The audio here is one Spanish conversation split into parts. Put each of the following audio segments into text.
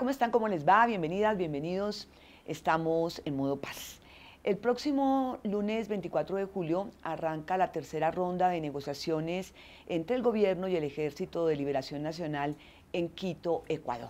¿cómo están? ¿Cómo les va? Bienvenidas, bienvenidos. Estamos en modo paz. El próximo lunes 24 de julio arranca la tercera ronda de negociaciones entre el gobierno y el Ejército de Liberación Nacional en Quito, Ecuador.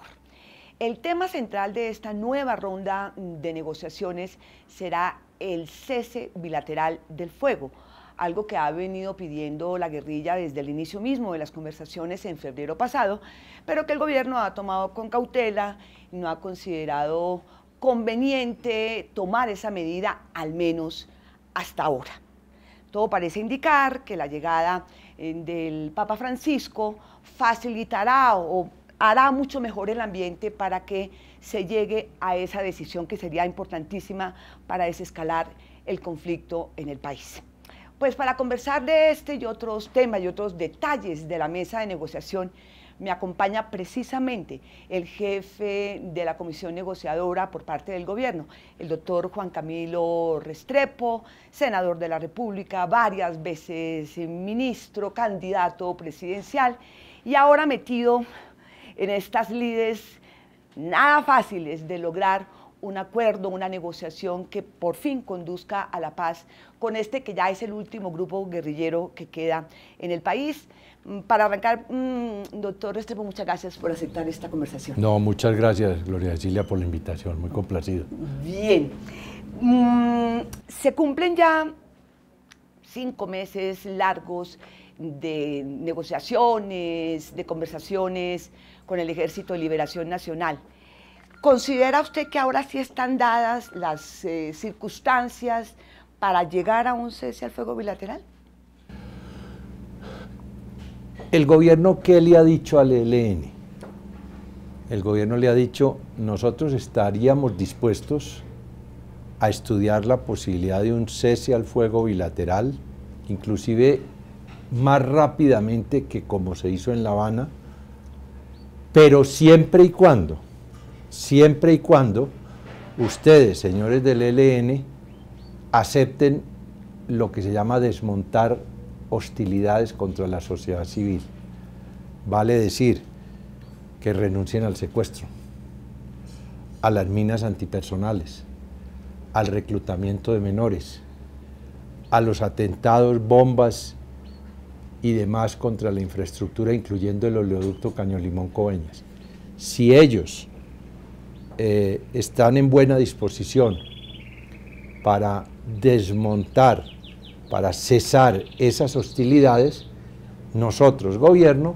El tema central de esta nueva ronda de negociaciones será el cese bilateral del fuego, algo que ha venido pidiendo la guerrilla desde el inicio mismo de las conversaciones en febrero pasado, pero que el gobierno ha tomado con cautela y no ha considerado conveniente tomar esa medida, al menos hasta ahora. Todo parece indicar que la llegada del Papa Francisco facilitará o hará mucho mejor el ambiente para que se llegue a esa decisión que sería importantísima para desescalar el conflicto en el país. Pues para conversar de este y otros temas y otros detalles de la mesa de negociación, me acompaña precisamente el jefe de la comisión negociadora por parte del gobierno, el doctor Juan Camilo Restrepo, senador de la República, varias veces ministro, candidato presidencial, y ahora metido en estas lides nada fáciles de lograr un acuerdo, una negociación que por fin conduzca a la paz con este que ya es el último grupo guerrillero que queda en el país. Para arrancar, doctor Restrepo, muchas gracias por aceptar esta conversación. No, muchas gracias, Gloria Cecilia, por la invitación, muy complacido. Bien, se cumplen ya 5 meses largos de negociaciones, de conversaciones con el Ejército de Liberación Nacional. ¿Considera usted que ahora sí están dadas las circunstancias para llegar a un cese al fuego bilateral? ¿El gobierno qué le ha dicho al ELN? El gobierno le ha dicho, nosotros estaríamos dispuestos a estudiar la posibilidad de un cese al fuego bilateral, inclusive más rápidamente que como se hizo en La Habana, pero siempre y cuando ustedes, señores del ELN, acepten lo que se llama desmontar hostilidades contra la sociedad civil. Vale decir que renuncien al secuestro, a las minas antipersonales, al reclutamiento de menores, a los atentados, bombas y demás contra la infraestructura, incluyendo el oleoducto Caño Limón-Coveñas. Si ellos están en buena disposición para desmontar, para cesar esas hostilidades, nosotros, gobierno,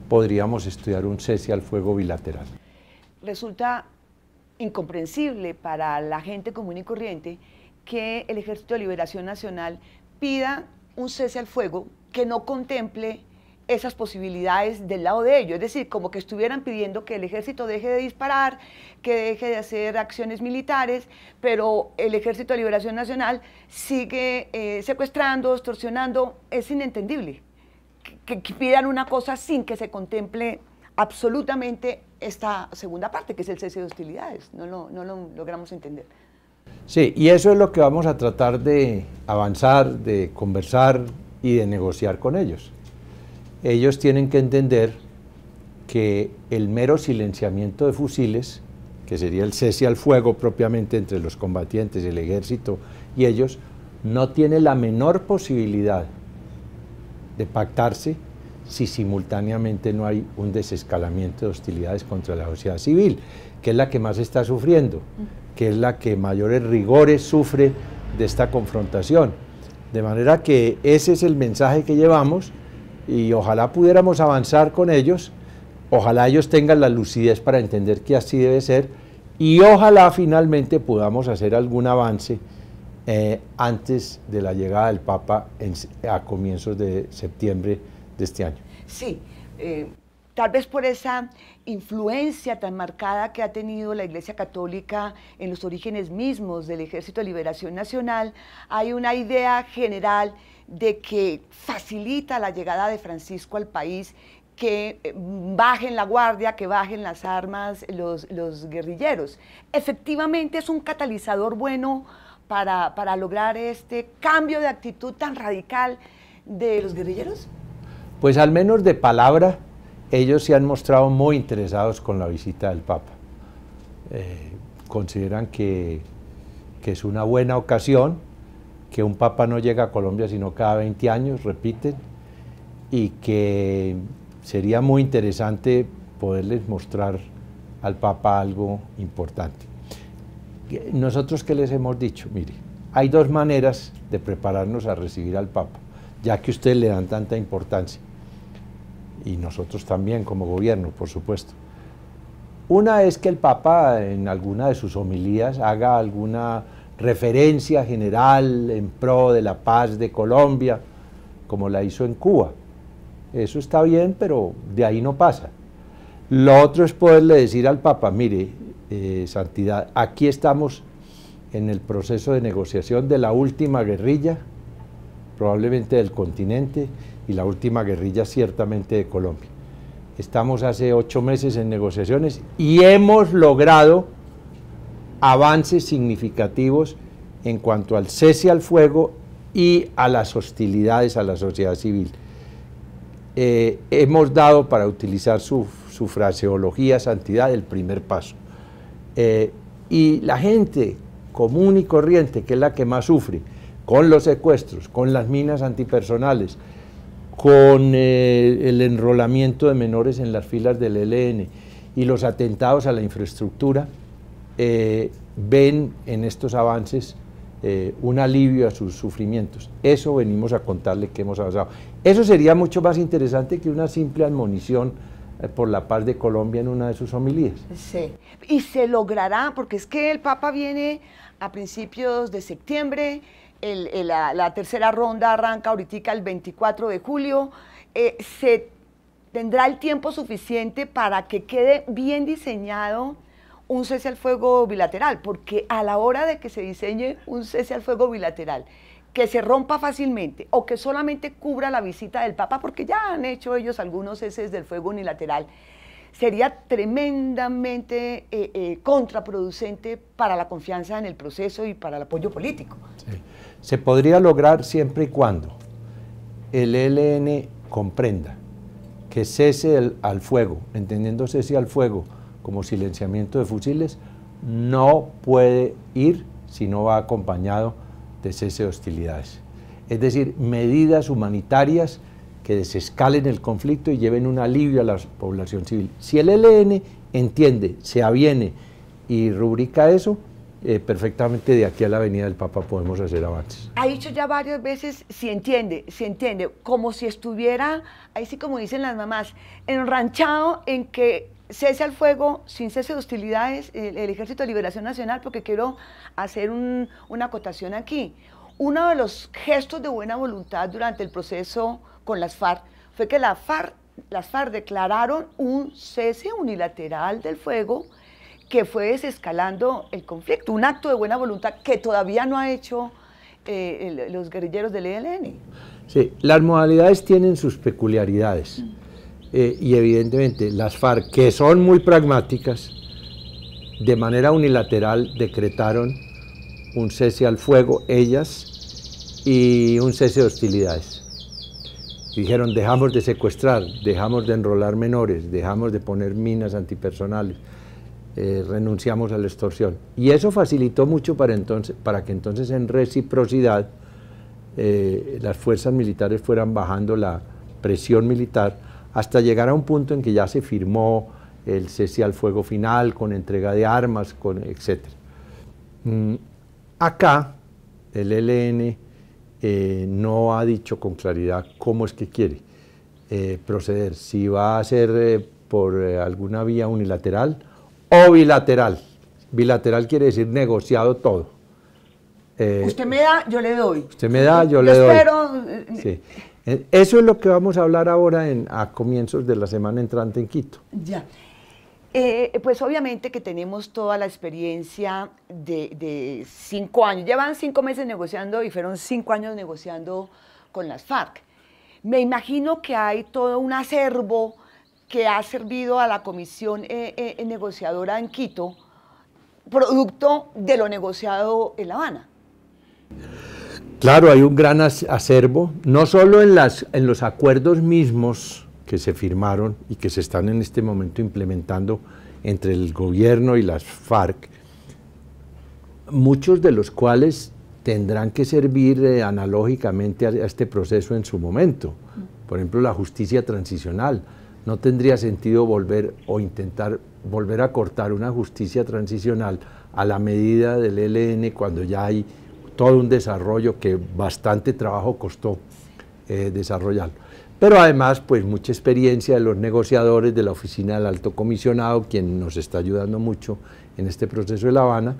podríamos estudiar un cese al fuego bilateral. Resulta incomprensible para la gente común y corriente que el Ejército de Liberación Nacional pida un cese al fuego que no contemple esas posibilidades del lado de ellos, es decir, como que estuvieran pidiendo que el ejército deje de disparar, que deje de hacer acciones militares, pero el Ejército de Liberación Nacional sigue secuestrando, extorsionando. Es inentendible que pidan una cosa sin que se contemple absolutamente esta segunda parte, que es el cese de hostilidades. No lo logramos entender. Sí, y eso es lo que vamos a tratar de avanzar, de conversar y de negociar con ellos. Ellos tienen que entender que el mero silenciamiento de fusiles, que sería el cese al fuego propiamente entre los combatientes, el ejército y ellos, no tiene la menor posibilidad de pactarse si simultáneamente no hay un desescalamiento de hostilidades contra la sociedad civil, que es la que más está sufriendo, que es la que mayores rigores sufre de esta confrontación. De manera que ese es el mensaje que llevamos, y ojalá pudiéramos avanzar con ellos, ojalá ellos tengan la lucidez para entender que así debe ser, y ojalá finalmente podamos hacer algún avance antes de la llegada del Papa a comienzos de septiembre de este año. Sí, tal vez por esa influencia tan marcada que ha tenido la Iglesia Católica en los orígenes mismos del Ejército de Liberación Nacional, hay una idea general de que facilita la llegada de Francisco al país, que bajen la guardia, que bajen las armas los guerrilleros. Efectivamente es un catalizador bueno para lograr este cambio de actitud tan radical de los guerrilleros. Pues al menos de palabra, ellos se han mostrado muy interesados con la visita del Papa. consideran que es una buena ocasión, que un papa no llega a Colombia sino cada 20 años, repiten, y que sería muy interesante poderles mostrar al papa algo importante. Nosotros, ¿qué les hemos dicho? Mire, hay dos maneras de prepararnos a recibir al papa, ya que ustedes le dan tanta importancia, y nosotros también como gobierno, por supuesto. Una es que el papa en alguna de sus homilías haga alguna referencia general en pro de la paz de Colombia, como la hizo en Cuba. Eso está bien, pero de ahí no pasa. Lo otro es poderle decir al papa, mire, Santidad, aquí estamos en el proceso de negociación de la última guerrilla, probablemente del continente, y la última guerrilla ciertamente de Colombia. Estamos hace 8 meses en negociaciones y hemos logrado avances significativos en cuanto al cese al fuego y a las hostilidades a la sociedad civil. Hemos dado, para utilizar su fraseología, Santidad, el primer paso. Y la gente común y corriente, que es la que más sufre, con los secuestros, con las minas antipersonales, con el enrolamiento de menores en las filas del ELN y los atentados a la infraestructura, ven en estos avances un alivio a sus sufrimientos. Eso venimos a contarle que hemos avanzado. Eso sería mucho más interesante que una simple admonición por la paz de Colombia en una de sus homilías. Sí, y se logrará, porque es que el Papa viene a principios de septiembre, la tercera ronda arranca ahorita el 24 de julio, se tendrá el tiempo suficiente para que quede bien diseñado un cese al fuego bilateral, porque a la hora de que se diseñe un cese al fuego bilateral, que se rompa fácilmente o que solamente cubra la visita del Papa, porque ya han hecho ellos algunos ceses del fuego unilateral, sería tremendamente contraproducente para la confianza en el proceso y para el apoyo político. Sí. Se podría lograr siempre y cuando el ELN comprenda que cese al fuego, entendiendo cese al fuego como silenciamiento de fusiles, no puede ir si no va acompañado de cese de hostilidades. Es decir, medidas humanitarias que desescalen el conflicto y lleven un alivio a la población civil. Si el ELN entiende, se aviene y rubrica eso, perfectamente de aquí a la venida del Papa podemos hacer avances. Ha dicho ya varias veces, se entiende, como si estuviera, ahí sí como dicen las mamás, enranchado en que cese al fuego, sin cese de hostilidades, el Ejército de Liberación Nacional, porque quiero hacer una acotación aquí. Uno de los gestos de buena voluntad durante el proceso con las FARC fue que las FARC declararon un cese unilateral del fuego que fue desescalando el conflicto, un acto de buena voluntad que todavía no ha hecho los guerrilleros del ELN. Sí, las modalidades tienen sus peculiaridades. Y evidentemente las FARC, que son muy pragmáticas, de manera unilateral decretaron un cese al fuego, ellas, y un cese de hostilidades. Dijeron, dejamos de secuestrar, dejamos de enrolar menores, dejamos de poner minas antipersonales, renunciamos a la extorsión. Y eso facilitó mucho para que entonces en reciprocidad las fuerzas militares fueran bajando la presión militar, hasta llegar a un punto en que ya se firmó el cese al fuego final, con entrega de armas, etc. Acá el ELN no ha dicho con claridad cómo es que quiere proceder, si va a ser por alguna vía unilateral o bilateral. Bilateral quiere decir negociado todo. Usted me da, yo le doy. Usted me da, yo le doy. Espero. Sí. Eso es lo que vamos a hablar ahora a comienzos de la semana entrante en Quito. Ya. Pues obviamente que tenemos toda la experiencia de 5 años. Llevan 5 meses negociando y fueron 5 años negociando con las FARC. Me imagino que hay todo un acervo que ha servido a la comisión negociadora en Quito, producto de lo negociado en La Habana. Claro, hay un gran acervo, no solo en los acuerdos mismos que se firmaron y que se están en este momento implementando entre el gobierno y las FARC, muchos de los cuales tendrán que servir analógicamente a este proceso en su momento. Por ejemplo, la justicia transicional. No tendría sentido volver o intentar volver a cortar una justicia transicional a la medida del ELN cuando ya hay todo un desarrollo que bastante trabajo costó desarrollarlo. Pero además, pues mucha experiencia de los negociadores de la Oficina del Alto Comisionado, quien nos está ayudando mucho en este proceso de La Habana,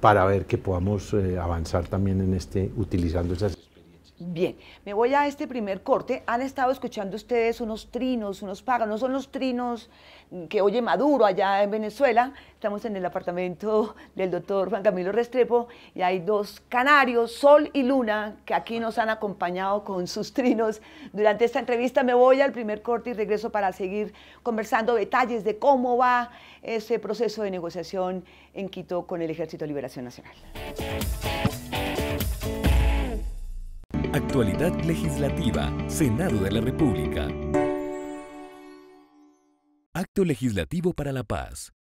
para ver que podamos avanzar también en utilizando esas experiencias. Bien, me voy a este primer corte. Han estado escuchando ustedes unos trinos, unos pájaros, no son los trinos que oye Maduro allá en Venezuela. Estamos en el apartamento del doctor Juan Camilo Restrepo y hay dos canarios, Sol y Luna, que aquí nos han acompañado con sus trinos durante esta entrevista. Me voy al primer corte y regreso para seguir conversando detalles de cómo va ese proceso de negociación en Quito con el Ejército de Liberación Nacional. Actualidad legislativa, Senado de la República. Acto Legislativo para la Paz.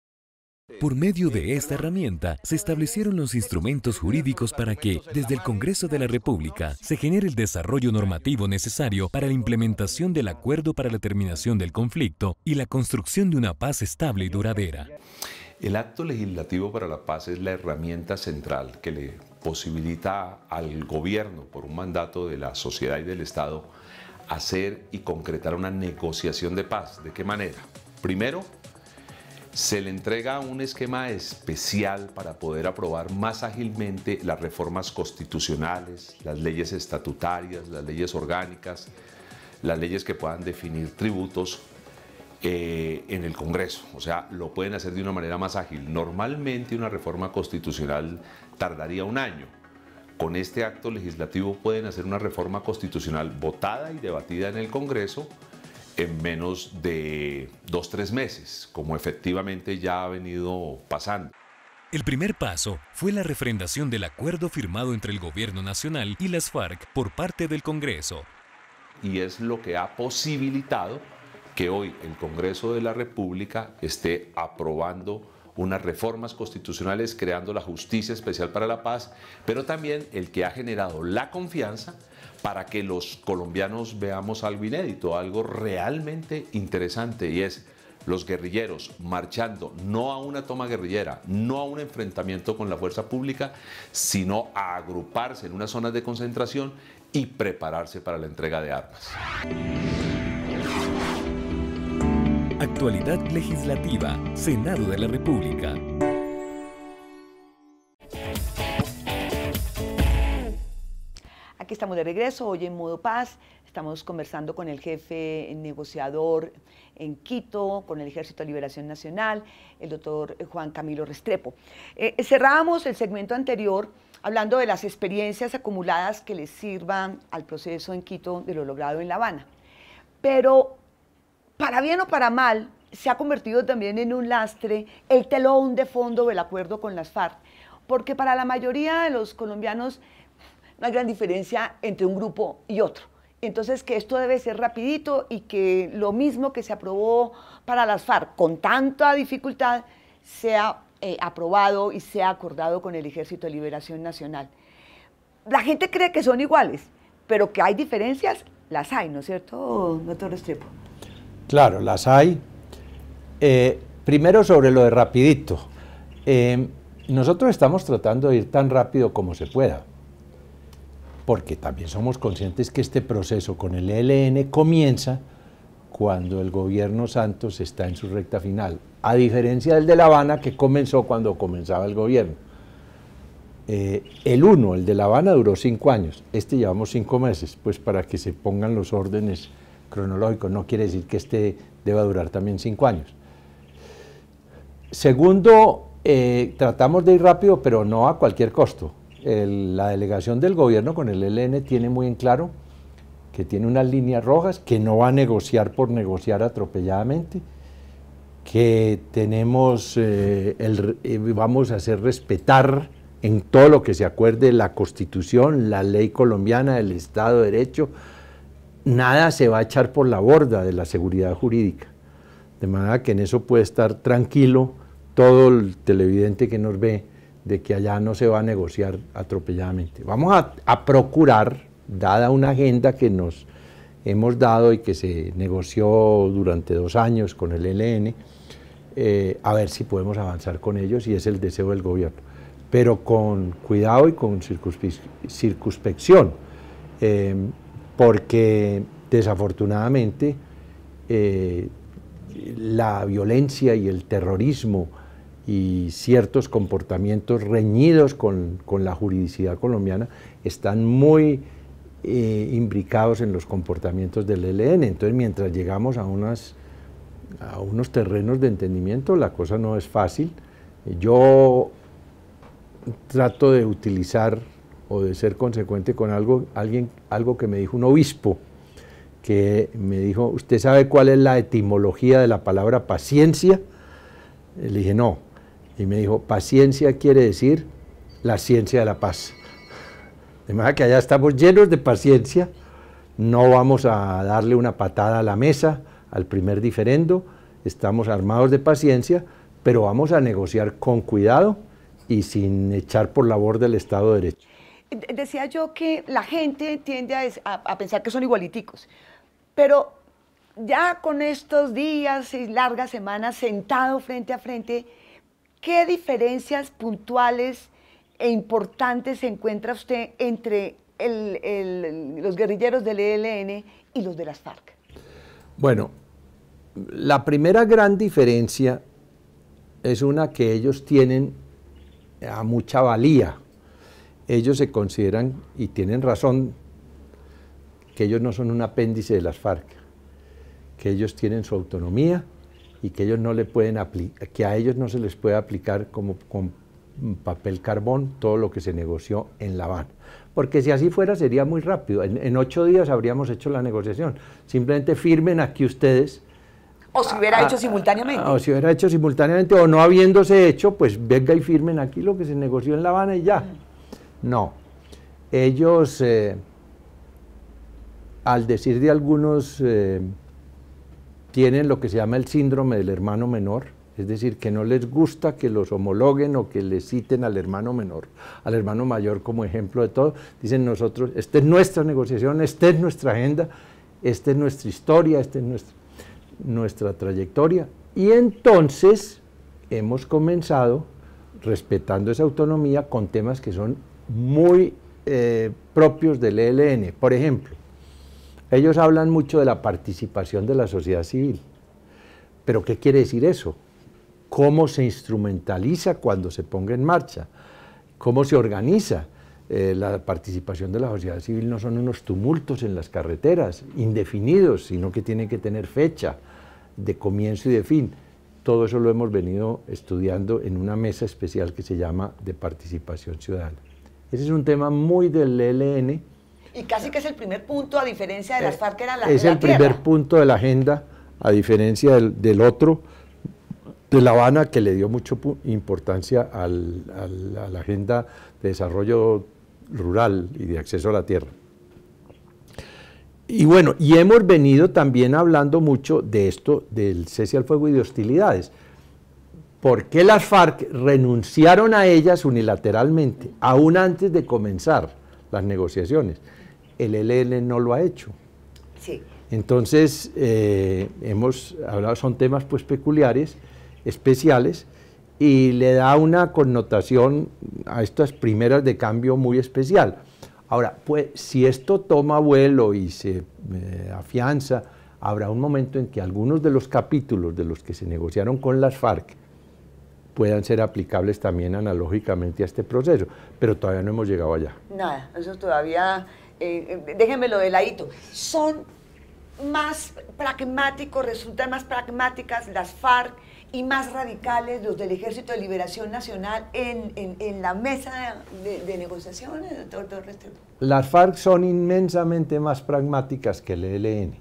Por medio de esta herramienta, se establecieron los instrumentos jurídicos para que, desde el Congreso de la República, se genere el desarrollo normativo necesario para la implementación del Acuerdo para la Terminación del Conflicto y la construcción de una paz estable y duradera. El Acto Legislativo para la Paz es la herramienta central que le posibilita al gobierno, por un mandato de la sociedad y del Estado, hacer y concretar una negociación de paz. ¿De qué manera? Primero, se le entrega un esquema especial para poder aprobar más ágilmente las reformas constitucionales, las leyes estatutarias, las leyes orgánicas, las leyes que puedan definir tributos en el Congreso. O sea, lo pueden hacer de una manera más ágil. Normalmente una reforma constitucional tardaría un año. Con este acto legislativo pueden hacer una reforma constitucional votada y debatida en el Congreso en menos de 2-3 meses, como efectivamente ya ha venido pasando. El primer paso fue la refrendación del acuerdo firmado entre el Gobierno Nacional y las FARC por parte del Congreso. Y es lo que ha posibilitado que hoy el Congreso de la República esté aprobando unas reformas constitucionales, creando la Justicia Especial para la Paz, pero también el que ha generado la confianza para que los colombianos veamos algo inédito, algo realmente interesante, y es los guerrilleros marchando no a una toma guerrillera, no a un enfrentamiento con la fuerza pública, sino a agruparse en unas zonas de concentración y prepararse para la entrega de armas. Actualidad legislativa, Senado de la República. Aquí estamos de regreso, hoy en Modo Paz. Estamos conversando con el jefe negociador en Quito, con el Ejército de Liberación Nacional, el doctor Juan Camilo Restrepo. Cerramos el segmento anterior hablando de las experiencias acumuladas que les sirvan al proceso en Quito de lo logrado en La Habana. Pero, para bien o para mal, se ha convertido también en un lastre el telón de fondo del acuerdo con las FARC, porque para la mayoría de los colombianos no hay gran diferencia entre un grupo y otro. Entonces, que esto debe ser rapidito y que lo mismo que se aprobó para las FARC con tanta dificultad sea aprobado y sea acordado con el Ejército de Liberación Nacional. La gente cree que son iguales, pero que hay diferencias, las hay, ¿no es cierto, doctor Restrepo? Claro, las hay. Primero sobre lo de rapidito. Nosotros estamos tratando de ir tan rápido como se pueda, porque también somos conscientes que este proceso con el ELN comienza cuando el gobierno Santos está en su recta final, a diferencia del de La Habana, que comenzó cuando comenzaba el gobierno. El de La Habana duró 5 años, este llevamos 5 meses, pues para que se pongan los órdenes cronológicos, no quiere decir que este deba durar también 5 años. Segundo, tratamos de ir rápido, pero no a cualquier costo. La delegación del gobierno con el ELN tiene muy en claro que tiene unas líneas rojas, que no va a negociar por negociar atropelladamente, que tenemos, vamos a hacer respetar en todo lo que se acuerde la Constitución, la ley colombiana, el Estado de Derecho. Nada se va a echar por la borda de la seguridad jurídica. De manera que en eso puede estar tranquilo todo el televidente que nos ve, de que allá no se va a negociar atropelladamente. Vamos a procurar, dada una agenda que nos hemos dado y que se negoció durante 2 años con el ELN, a ver si podemos avanzar con ellos, y es el deseo del gobierno, pero con cuidado y con circunspección, porque desafortunadamente la violencia y el terrorismo y ciertos comportamientos reñidos con la juridicidad colombiana están muy imbricados en los comportamientos del ELN. Entonces, mientras llegamos a unos terrenos de entendimiento, la cosa no es fácil. Yo trato de utilizar o de ser consecuente con algo que me dijo un obispo, que me dijo: ¿usted sabe cuál es la etimología de la palabra paciencia? Le dije: no. Y me dijo: paciencia quiere decir la ciencia de la paz. De manera que allá estamos llenos de paciencia, no vamos a darle una patada a la mesa al primer diferendo, estamos armados de paciencia, pero vamos a negociar con cuidado y sin echar por la borda el Estado de Derecho. Decía yo que la gente tiende a pensar que son igualiticos, pero ya con estos días y largas semanas sentado frente a frente, ¿qué diferencias puntuales e importantes se encuentra usted entre los guerrilleros del ELN y los de las FARC? Bueno, la primera gran diferencia es una que ellos tienen a mucha valía. Ellos se consideran, y tienen razón, que ellos no son un apéndice de las FARC, que ellos tienen su autonomía y que ellos no le pueden que a ellos no se les puede aplicar como con papel carbón todo lo que se negoció en La Habana. Porque si así fuera sería muy rápido, en 8 días habríamos hecho la negociación. Simplemente firmen aquí ustedes. O si hubiera hecho simultáneamente. O si hubiera hecho simultáneamente, o no habiéndose hecho, pues venga y firmen aquí lo que se negoció en La Habana y ya. No. Ellos, al decir de algunos, tienen lo que se llama el síndrome del hermano menor, es decir, que no les gusta que los homologuen o que les citen al hermano menor, al hermano mayor como ejemplo de todo. Dicen: nosotros, esta es nuestra negociación, esta es nuestra agenda, esta es nuestra historia, esta es nuestra trayectoria. Y entonces hemos comenzado, respetando esa autonomía, con temas que son muy propios del ELN. Por ejemplo, ellos hablan mucho de la participación de la sociedad civil. ¿Pero qué quiere decir eso? ¿Cómo se instrumentaliza cuando se ponga en marcha? ¿Cómo se organiza? La participación de la sociedad civil no son unos tumultos en las carreteras, indefinidos, sino que tienen que tener fecha de comienzo y de fin. Todo eso lo hemos venido estudiando en una mesa especial que se llama de participación ciudadana. Ese es un tema muy del ELN. Y casi que es el primer punto, a diferencia de las FARC, que era la Es el primer punto de la agenda, a diferencia del otro, de La Habana, que le dio mucha importancia a la agenda de desarrollo rural y de acceso a la tierra. Y bueno, y hemos venido también hablando mucho de esto, del cese al fuego y de hostilidades. ¿Por qué las FARC renunciaron a ellas unilateralmente, aún antes de comenzar las negociaciones? El ELN no lo ha hecho. Sí. Entonces, hemos hablado, son temas pues peculiares, especiales, y le da una connotación a estas primeras de cambio muy especial. Ahora, pues, si esto toma vuelo y se afianza, habrá un momento en que algunos de los capítulos de los que se negociaron con las FARC puedan ser aplicables también analógicamente a este proceso, pero todavía no hemos llegado allá. Nada, eso todavía, déjenmelo de ladito. Son más pragmáticos, resultan más pragmáticas las FARC y más radicales los del Ejército de Liberación Nacional en la mesa de negociaciones, doctor Restrepo. Las FARC son inmensamente más pragmáticas que el ELN.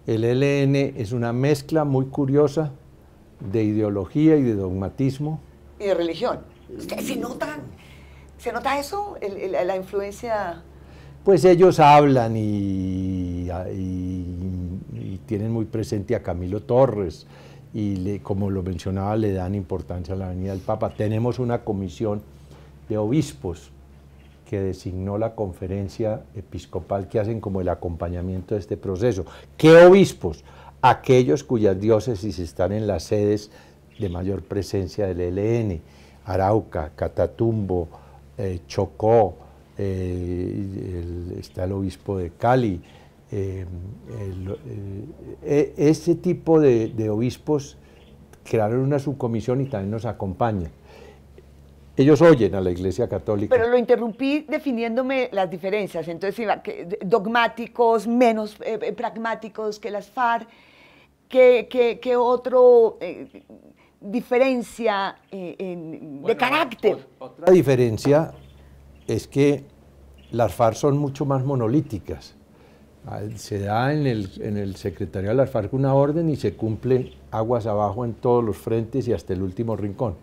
El ELN es una mezcla muy curiosa de ideología y de dogmatismo. Y de religión. ¿Se nota eso, la influencia? Pues ellos hablan y tienen muy presente a Camilo Torres y como lo mencionaba, le dan importancia a la Avenida del Papa. Tenemos una comisión de obispos que designó la conferencia episcopal que hacen como el acompañamiento de este proceso. ¿Qué obispos? Aquellos cuyas diócesis están en las sedes de mayor presencia del ELN, Arauca, Catatumbo, Chocó, está el obispo de Cali. Este tipo de obispos crearon una subcomisión y también nos acompañan. Ellos oyen a la Iglesia Católica. Pero lo interrumpí definiéndome las diferencias, entonces iba, dogmáticos, menos pragmáticos que las FARC, ¿qué otro diferencia de carácter? Otra diferencia es que las FARC son mucho más monolíticas. Se da en el secretariado de las FARC una orden y se cumple aguas abajo en todos los frentes y hasta el último rincón.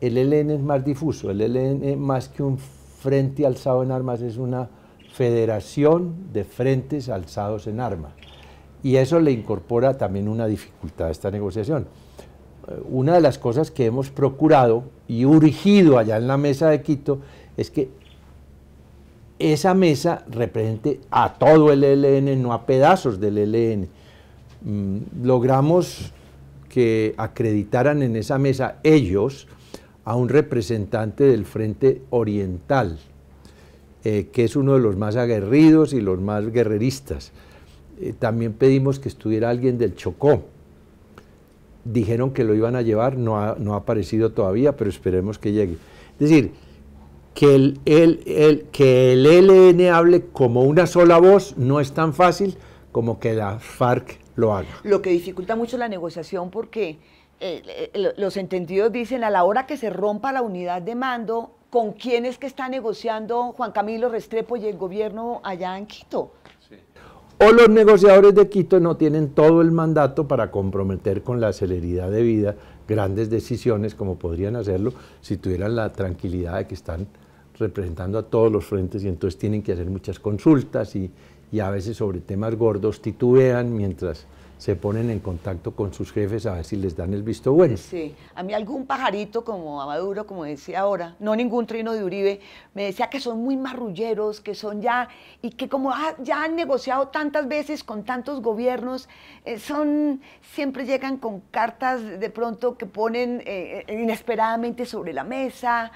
El ELN es más difuso, el ELN más que un frente alzado en armas es una federación de frentes alzados en armas. Y eso le incorpora también una dificultad a esta negociación. Una de las cosas que hemos procurado y urgido allá en la mesa de Quito es que esa mesa represente a todo el ELN, no a pedazos del ELN. Logramos que acreditaran en esa mesa ellos a un representante del Frente Oriental, que es uno de los más aguerridos y los más guerreristas. También pedimos que estuviera alguien del Chocó. Dijeron que lo iban a llevar, no ha aparecido todavía, pero esperemos que llegue. Es decir, que el ELN hable como una sola voz no es tan fácil como que la FARC lo haga. Lo que dificulta mucho la negociación porque los entendidos dicen a la hora que se rompa la unidad de mando, ¿con quién es que está negociando Juan Camilo Restrepo y el gobierno allá en Quito? Sí. O los negociadores de Quito no tienen todo el mandato para comprometer con la celeridad de vida grandes decisiones como podrían hacerlo si tuvieran la tranquilidad de que están representando a todos los frentes y entonces tienen que hacer muchas consultas y a veces sobre temas gordos titubean mientras se ponen en contacto con sus jefes a ver si les dan el visto bueno. Sí, a mí algún pajarito como a Maduro, como decía ahora, no ningún trino de Uribe, me decía que son muy marrulleros, que son ya, y que como ya han negociado tantas veces con tantos gobiernos, siempre llegan con cartas de pronto que ponen inesperadamente sobre la mesa.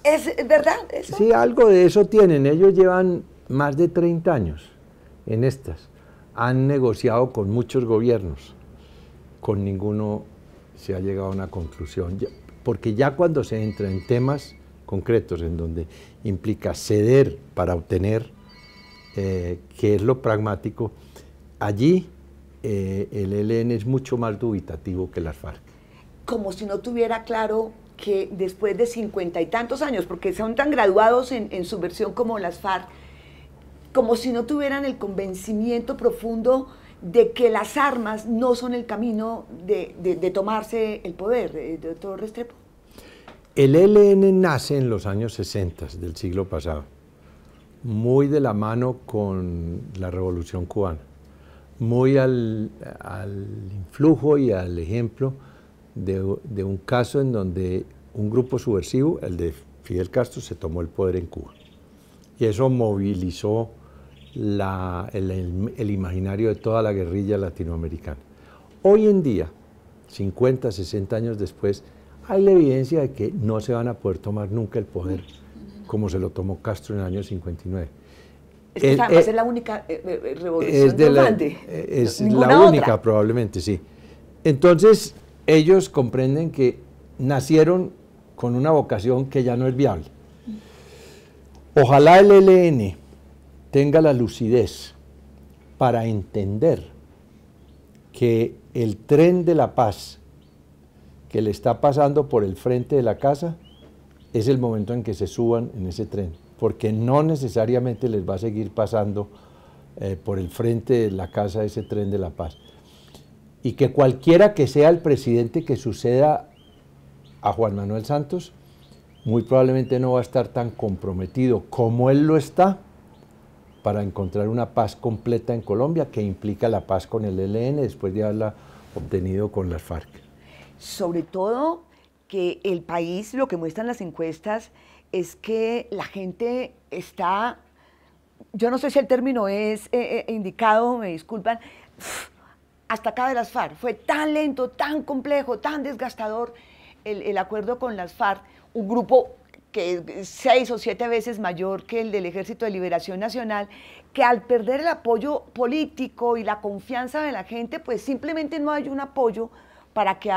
¿Es verdad eso? Sí, algo de eso tienen. Ellos llevan más de 30 años en estas. Han negociado con muchos gobiernos, con ninguno se ha llegado a una conclusión, porque ya cuando se entra en temas concretos en donde implica ceder para obtener, que es lo pragmático, allí el ELN es mucho más dubitativo que las FARC. Como si no tuviera claro que después de 50 y tantos años, porque son tan graduados en su versión como las FARC, como si no tuvieran el convencimiento profundo de que las armas no son el camino de tomarse el poder, doctor Restrepo. El ELN nace en los años 60 del siglo pasado, muy de la mano con la Revolución Cubana, muy al influjo y al ejemplo de un caso en donde un grupo subversivo, el de Fidel Castro, se tomó el poder en Cuba. Y eso movilizó el imaginario de toda la guerrilla latinoamericana. Hoy en día, 50, 60 años después, hay la evidencia de que no se van a poder tomar nunca el poder como se lo tomó Castro en el año 59. Es que además es la única revolución triunfante. Es la única, probablemente, sí. Entonces, ellos comprenden que nacieron con una vocación que ya no es viable. Ojalá el ELN tenga la lucidez para entender que el tren de la paz que le está pasando por el frente de la casa es el momento en que se suban en ese tren, porque no necesariamente les va a seguir pasando por el frente de la casa ese tren de la paz. Y que cualquiera que sea el presidente que suceda a Juan Manuel Santos, muy probablemente no va a estar tan comprometido como él lo está para encontrar una paz completa en Colombia, que implica la paz con el ELN después de haberla obtenido con las FARC. Sobre todo que el país, lo que muestran las encuestas, es que la gente está, yo no sé si el término es indicado, me disculpan, hasta acá de las FARC. Fue tan lento, tan complejo, tan desgastador el acuerdo con las FARC, un grupo que es 6 o 7 veces mayor que el del Ejército de Liberación Nacional, que al perder el apoyo político y la confianza de la gente, pues simplemente no hay un apoyo para que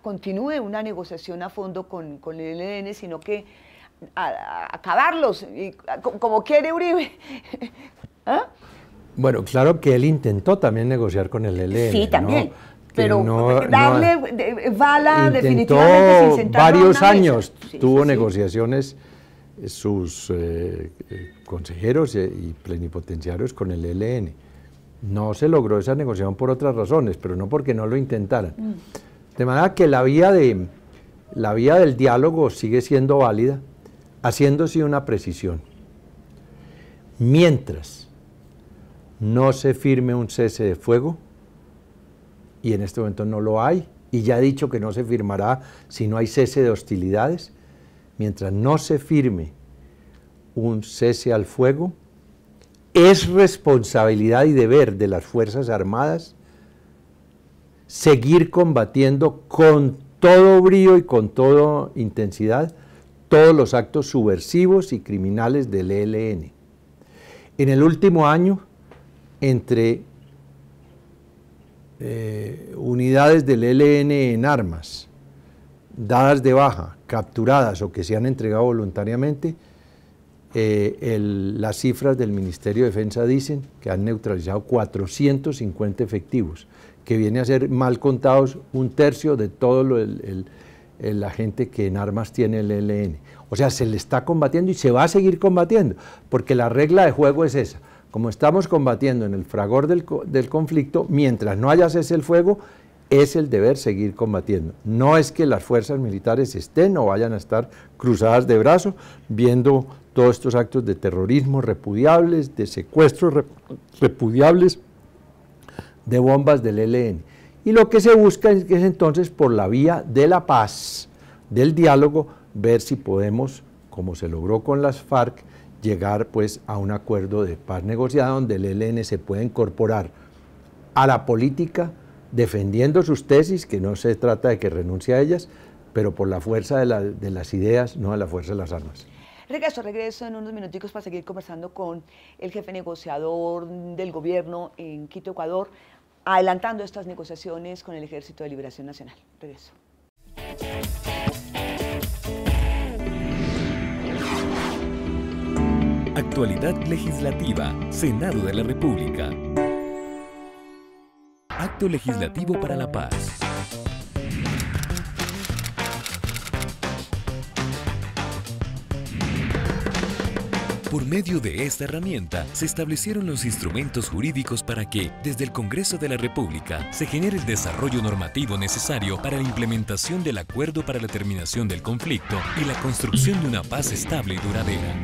continúe una negociación a fondo con el ELN, sino que acabarlos, como quiere Uribe. ¿Ah? Bueno, claro que él intentó también negociar con el ELN. Sí, también. ¿No? Pero darle bala definitivamente sin sentarlo varios años, sí, tuvo sí, negociaciones sus consejeros y plenipotenciarios con el ELN. No se logró esa negociación por otras razones, pero no porque no lo intentaran. De manera que la vía del diálogo sigue siendo válida, haciéndose una precisión. Mientras no se firme un cese de fuego, y en este momento no lo hay, y ya he dicho que no se firmará si no hay cese de hostilidades, mientras no se firme un cese al fuego, es responsabilidad y deber de las Fuerzas Armadas seguir combatiendo con todo brío y con toda intensidad todos los actos subversivos y criminales del ELN. En el último año, entre unidades del ELN en armas, dadas de baja, capturadas o que se han entregado voluntariamente, las cifras del Ministerio de Defensa dicen que han neutralizado 450 efectivos, que viene a ser mal contados un tercio de todo la gente que en armas tiene el ELN. O sea, se le está combatiendo y se va a seguir combatiendo, porque la regla de juego es esa. Como estamos combatiendo en el fragor del conflicto, mientras no haya cese el fuego, es el deber seguir combatiendo. No es que las fuerzas militares estén o vayan a estar cruzadas de brazos viendo todos estos actos de terrorismo repudiables, de secuestros repudiables, de bombas del ELN. Y lo que se busca es entonces, por la vía de la paz, del diálogo, ver si podemos, como se logró con las FARC, llegar pues a un acuerdo de paz negociada donde el ELN se pueda incorporar a la política defendiendo sus tesis, que no se trata de que renuncie a ellas, pero por la fuerza de las ideas, no de la fuerza de las armas. Regreso en unos minuticos para seguir conversando con el jefe negociador del gobierno en Quito, Ecuador, adelantando estas negociaciones con el Ejército de Liberación Nacional. Regreso. Actualidad legislativa, Senado de la República. Acto legislativo para la paz. Por medio de esta herramienta, se establecieron los instrumentos jurídicos para que, desde el Congreso de la República, se genere el desarrollo normativo necesario para la implementación del acuerdo para la terminación del conflicto y la construcción de una paz estable y duradera.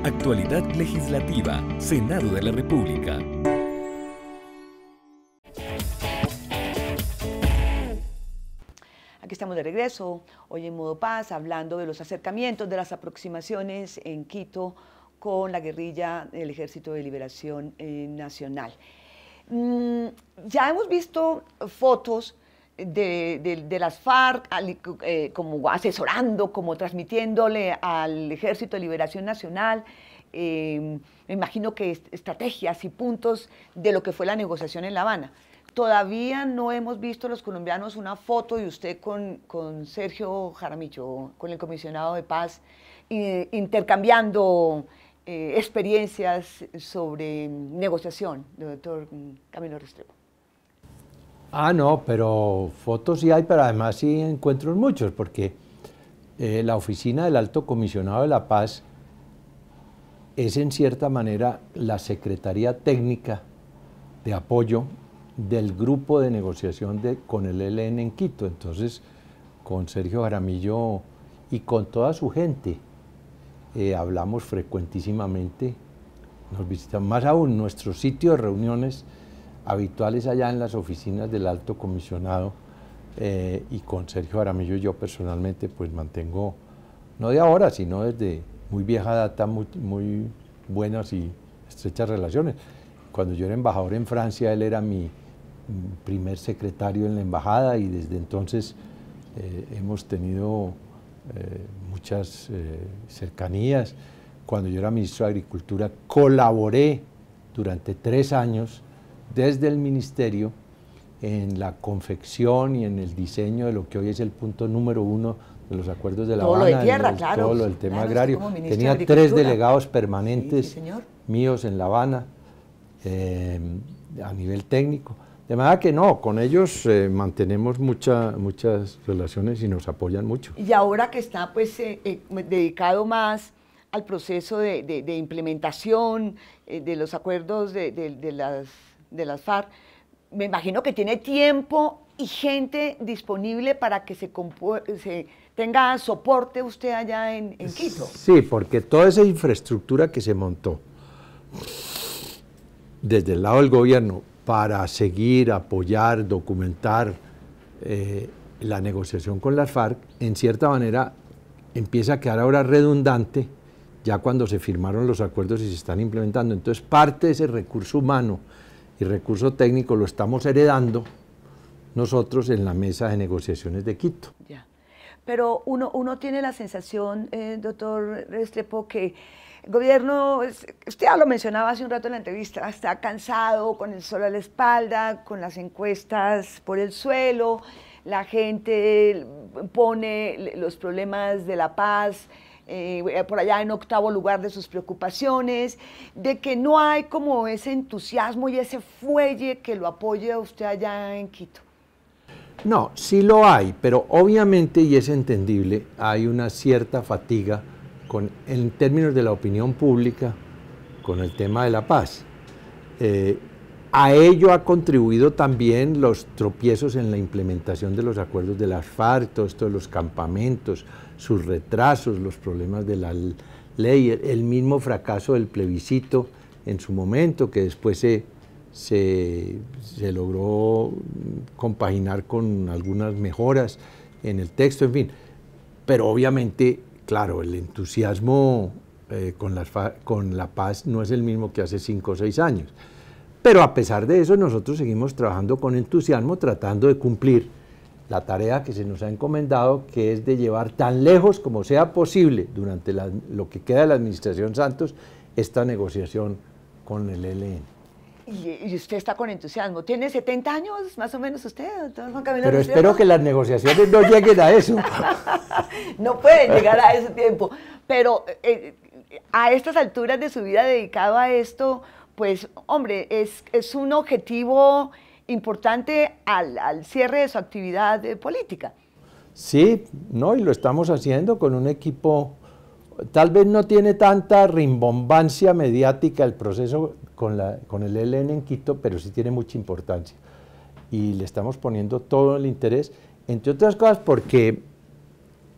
Actualidad legislativa, Senado de la República. Aquí estamos de regreso, hoy en Modo Paz, hablando de los acercamientos, de las aproximaciones en Quito con la guerrilla del Ejército de Liberación Nacional. Ya hemos visto fotos de las FARC como asesorando, como transmitiéndole al Ejército de Liberación Nacional, me imagino que estrategias y puntos de lo que fue la negociación en La Habana. Todavía no hemos visto los colombianos una foto de usted con Sergio Jaramillo, con el comisionado de paz, intercambiando experiencias sobre negociación, doctor Camilo Restrepo. No, pero fotos sí hay, pero además sí encuentro muchos, porque la oficina del Alto Comisionado de la Paz es en cierta manera la Secretaría Técnica de Apoyo del grupo de negociación con el ELN en Quito. Entonces, con Sergio Jaramillo y con toda su gente. Hablamos frecuentísimamente, nos visitan, más aún nuestros sitios de reuniones habituales allá en las oficinas del Alto Comisionado, y con Sergio Jaramillo yo personalmente pues mantengo, no de ahora, sino desde muy vieja data, muy buenas y estrechas relaciones. Cuando yo era embajador en Francia, él era mi primer secretario en la embajada y desde entonces hemos tenido muchas cercanías. Cuando yo era ministro de Agricultura, colaboré durante 3 años desde el ministerio en la confección y en el diseño de lo que hoy es el punto número 1 de los acuerdos de La Habana. Todo lo de tierra, claro. Todo lo del tema claro, agrario. Tenía 3 delegados permanentes sí, míos en La Habana, a nivel técnico. De manera que no, con ellos mantenemos muchas relaciones y nos apoyan mucho. Y ahora que está pues dedicado más al proceso de implementación de los acuerdos de las FARC, me imagino que tiene tiempo y gente disponible para que se tenga soporte usted allá en Quito. Sí, porque toda esa infraestructura que se montó desde el lado del gobierno para seguir, apoyar, documentar la negociación con las FARC, en cierta manera empieza a quedar ahora redundante ya cuando se firmaron los acuerdos y se están implementando. Entonces parte de ese recurso humano y recurso técnico lo estamos heredando nosotros en la mesa de negociaciones de Quito. Ya. Pero uno tiene la sensación, doctor Restrepo, que el gobierno, usted ya lo mencionaba hace un rato en la entrevista, está cansado, con el sol a la espalda, con las encuestas por el suelo, la gente pone los problemas de la paz por allá en 8º lugar de sus preocupaciones, de que no hay como ese entusiasmo y ese fuelle que lo apoye a usted allá en Quito. No, sí lo hay, pero obviamente, y es entendible, hay una cierta fatiga en términos de la opinión pública con el tema de la paz. A ello ha contribuido también los tropiezos en la implementación de los acuerdos de las FARC, todo esto de los campamentos, sus retrasos, los problemas de la ley, el mismo fracaso del plebiscito en su momento, que después se logró compaginar con algunas mejoras en el texto, en fin. Pero obviamente, claro, el entusiasmo con la paz no es el mismo que hace 5 o 6 años. Pero a pesar de eso, nosotros seguimos trabajando con entusiasmo, tratando de cumplir la tarea que se nos ha encomendado, que es de llevar tan lejos como sea posible durante lo que queda de la administración Santos, esta negociación con el ELN. Y usted está con entusiasmo. ¿Tiene 70 años más o menos usted, doctor Juan Camilo? Pero espero que las negociaciones no lleguen a eso. No pueden llegar a ese tiempo. Pero a estas alturas de su vida dedicado a esto, pues, hombre, es un objetivo importante al cierre de su actividad política. Sí, no, y lo estamos haciendo con un equipo, tal vez no tiene tanta rimbombancia mediática el proceso con el ELN en Quito, pero sí tiene mucha importancia. Y le estamos poniendo todo el interés, entre otras cosas porque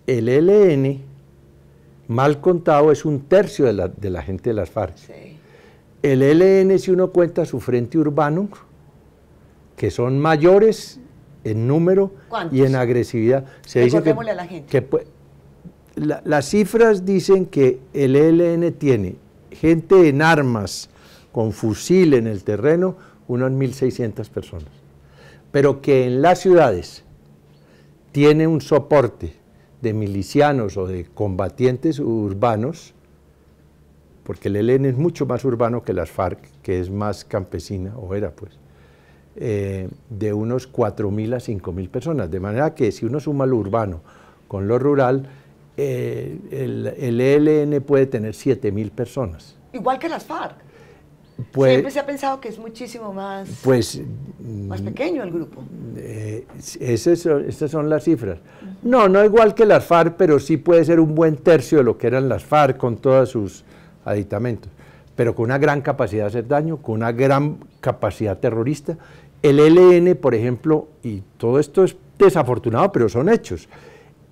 el ELN, mal contado, es 1/3 de la gente de las FARC. Sí. El ELN, si uno cuenta su frente urbano, que son mayores en número y en agresividad. Se dice que, a la gente. Las cifras dicen que el ELN tiene gente en armas, con fusil en el terreno, unas 1.600 personas. Pero que en las ciudades tiene un soporte de milicianos o de combatientes urbanos, porque el ELN es mucho más urbano que las FARC, que es más campesina, o era pues, de unos 4.000 a 5.000 personas. De manera que si uno suma lo urbano con lo rural, el ELN puede tener 7.000 personas. Igual que las FARC. Pues, siempre se ha pensado que es muchísimo más pequeño el grupo. Estas son las cifras. No igual que las FARC, pero sí puede ser un buen tercio de lo que eran las FARC con todos sus aditamentos, pero con una gran capacidad de hacer daño, con una gran capacidad terrorista. El ELN, por ejemplo, y todo esto es desafortunado, pero son hechos,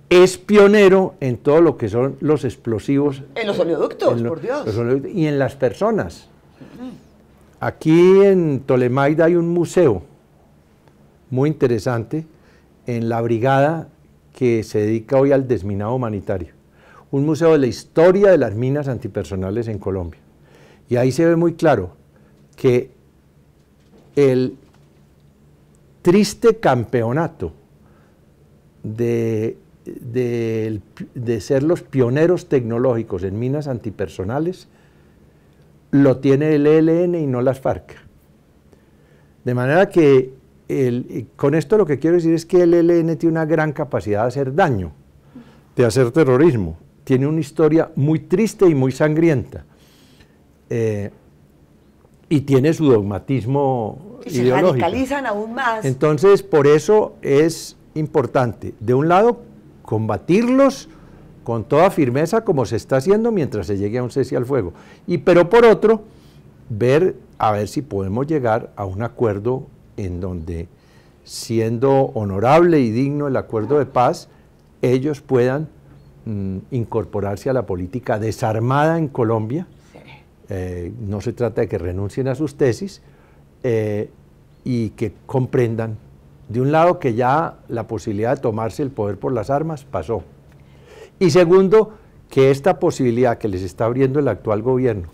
es pionero en todo lo que son los explosivos. En los oleoductos, por Dios. Y en las personas. Aquí en Tolemaida hay un museo muy interesante en la brigada que se dedica hoy al desminado humanitario. Un museo de la historia de las minas antipersonales en Colombia. Y ahí se ve muy claro que el triste campeonato de ser los pioneros tecnológicos en minas antipersonales lo tiene el ELN y no las FARC. De manera que con esto lo que quiero decir es que el ELN tiene una gran capacidad de hacer daño, de hacer terrorismo. Tiene una historia muy triste y muy sangrienta. Y tiene su dogmatismo y ideológico. Se radicalizan aún más. Entonces, por eso es importante, de un lado, combatirlos con toda firmeza como se está haciendo mientras se llegue a un cese al fuego. Pero por otro, a ver si podemos llegar a un acuerdo en donde, siendo honorable y digno el acuerdo de paz, ellos puedan incorporarse a la política desarmada en Colombia. No se trata de que renuncien a sus tesis y que comprendan, de un lado, que ya la posibilidad de tomarse el poder por las armas pasó. Y segundo, que esta posibilidad que les está abriendo el actual gobierno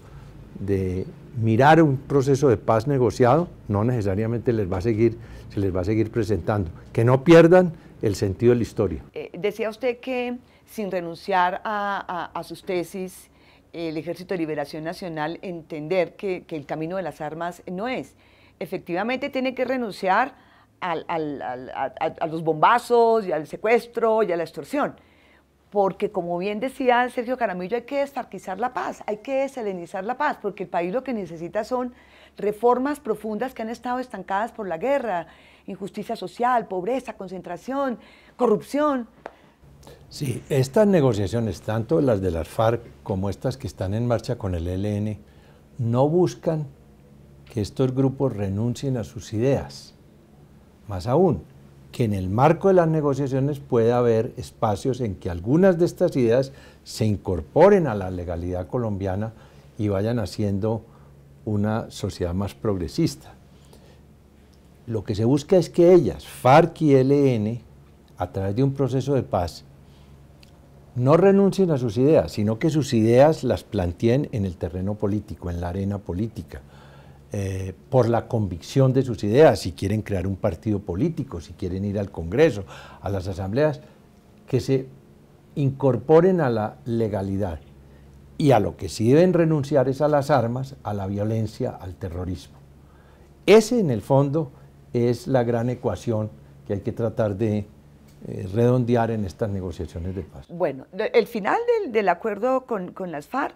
de mirar un proceso de paz negociado, no necesariamente se les va a seguir presentando. Que no pierdan el sentido de la historia. Decía usted que sin renunciar a sus tesis, el Ejército de Liberación Nacional entender que el camino de las armas no es. Efectivamente tiene que renunciar a los bombazos y al secuestro y a la extorsión. Porque, como bien decía Sergio Jaramillo, hay que desfarquizar la paz, hay que deselenizar la paz, porque el país lo que necesita son reformas profundas que han estado estancadas por la guerra, injusticia social, pobreza, concentración, corrupción. Sí, estas negociaciones, tanto las de las FARC como estas que están en marcha con el ELN, no buscan que estos grupos renuncien a sus ideas. Más aún, que en el marco de las negociaciones pueda haber espacios en que algunas de estas ideas se incorporen a la legalidad colombiana y vayan haciendo una sociedad más progresista. Lo que se busca es que ellas, FARC y ELN, a través de un proceso de paz, no renuncien a sus ideas, sino que sus ideas las planteen en el terreno político, en la arena política, por la convicción de sus ideas, si quieren crear un partido político, si quieren ir al Congreso, a las asambleas, que se incorporen a la legalidad. Y a lo que sí deben renunciar es a las armas, a la violencia, al terrorismo. Ese, en el fondo, es la gran ecuación que hay que tratar de redondear en estas negociaciones de paz. Bueno, el final del acuerdo con las FARC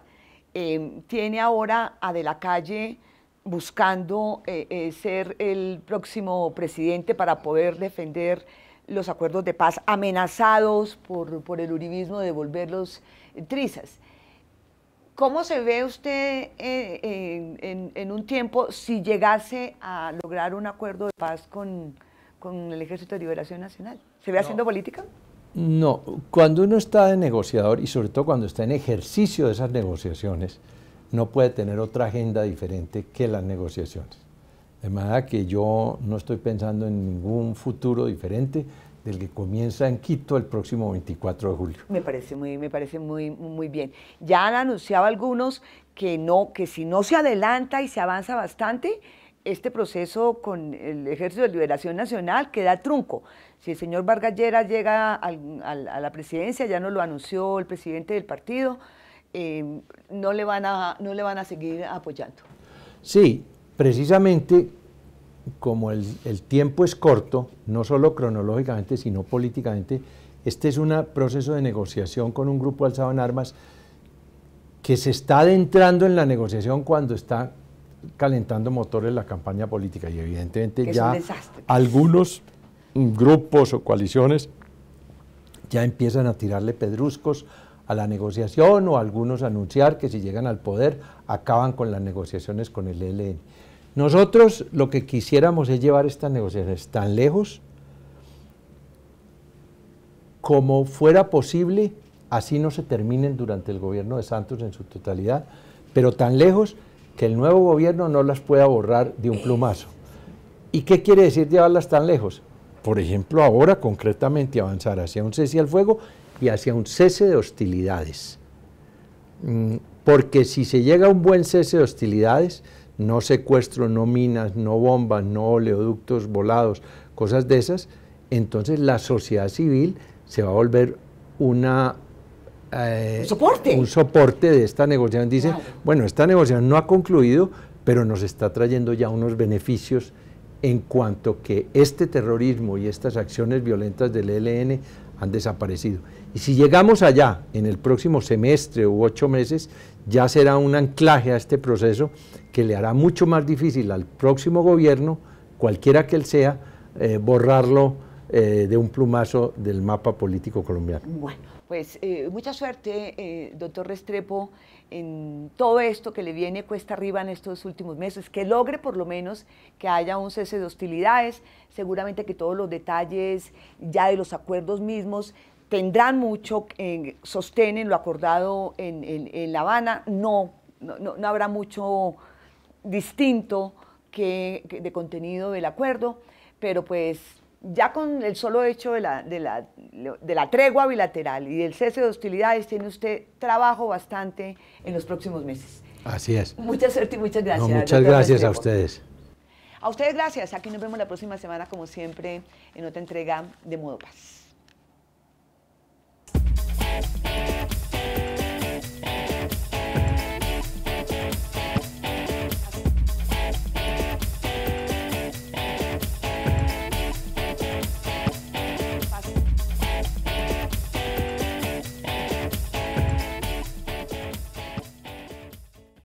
tiene ahora a De la Calle buscando ser el próximo presidente para poder defender los acuerdos de paz, amenazados por el uribismo de volverlos trizas. ¿Cómo se ve usted en un tiempo si llegase a lograr un acuerdo de paz con el Ejército de Liberación Nacional? ¿Se ve haciendo política? No, cuando uno está de negociador y sobre todo cuando está en ejercicio de esas negociaciones, no puede tener otra agenda diferente que las negociaciones. De manera que yo no estoy pensando en ningún futuro diferente del que comienza en Quito el próximo 24 de julio. Me parece muy bien. Ya han anunciado algunos que si no se adelanta y se avanza bastante, este proceso con el Ejército de Liberación Nacional queda trunco. Si el señor Vargas Lleras llega a la presidencia, ya nos lo anunció el presidente del partido, no le van a seguir apoyando. Sí, precisamente como el tiempo es corto, no solo cronológicamente, sino políticamente, este es un proceso de negociación con un grupo alzado en armas que se está adentrando en la negociación cuando está calentando motores la campaña política y evidentemente ya algunos grupos o coaliciones ya empiezan a tirarle pedruscos a la negociación o algunos anunciar que si llegan al poder acaban con las negociaciones con el ELN. Nosotros lo que quisiéramos es llevar estas negociaciones tan lejos como fuera posible, así no se terminen durante el gobierno de Santos en su totalidad, pero tan lejos que el nuevo gobierno no las pueda borrar de un plumazo. ¿Y qué quiere decir llevarlas tan lejos? Por ejemplo, ahora concretamente avanzar hacia un cese al fuego y hacia un cese de hostilidades. Porque si se llega a un buen cese de hostilidades, no secuestro, no minas, no bombas, no oleoductos volados, cosas de esas, entonces la sociedad civil se va a volver un soporte de esta negociación. Dice, claro, bueno, esta negociación no ha concluido, pero nos está trayendo ya unos beneficios en cuanto que este terrorismo y estas acciones violentas del ELN han desaparecido. Y si llegamos allá en el próximo semestre u 8 meses, ya será un anclaje a este proceso que le hará mucho más difícil al próximo gobierno, cualquiera que él sea, borrarlo de un plumazo del mapa político colombiano. Bueno, pues mucha suerte, doctor Restrepo, en todo esto que le viene cuesta arriba en estos últimos meses, que logre por lo menos que haya un cese de hostilidades, seguramente que todos los detalles ya de los acuerdos mismos tendrán mucho sostén en lo acordado en La Habana, no habrá mucho distinto de contenido del acuerdo, pero pues ya con el solo hecho de la tregua bilateral y del cese de hostilidades tiene usted trabajo bastante en los próximos meses. Así es. Mucha suerte y muchas gracias. No, muchas gracias a ustedes. A ustedes gracias. Aquí nos vemos la próxima semana como siempre en otra entrega de Modo Paz.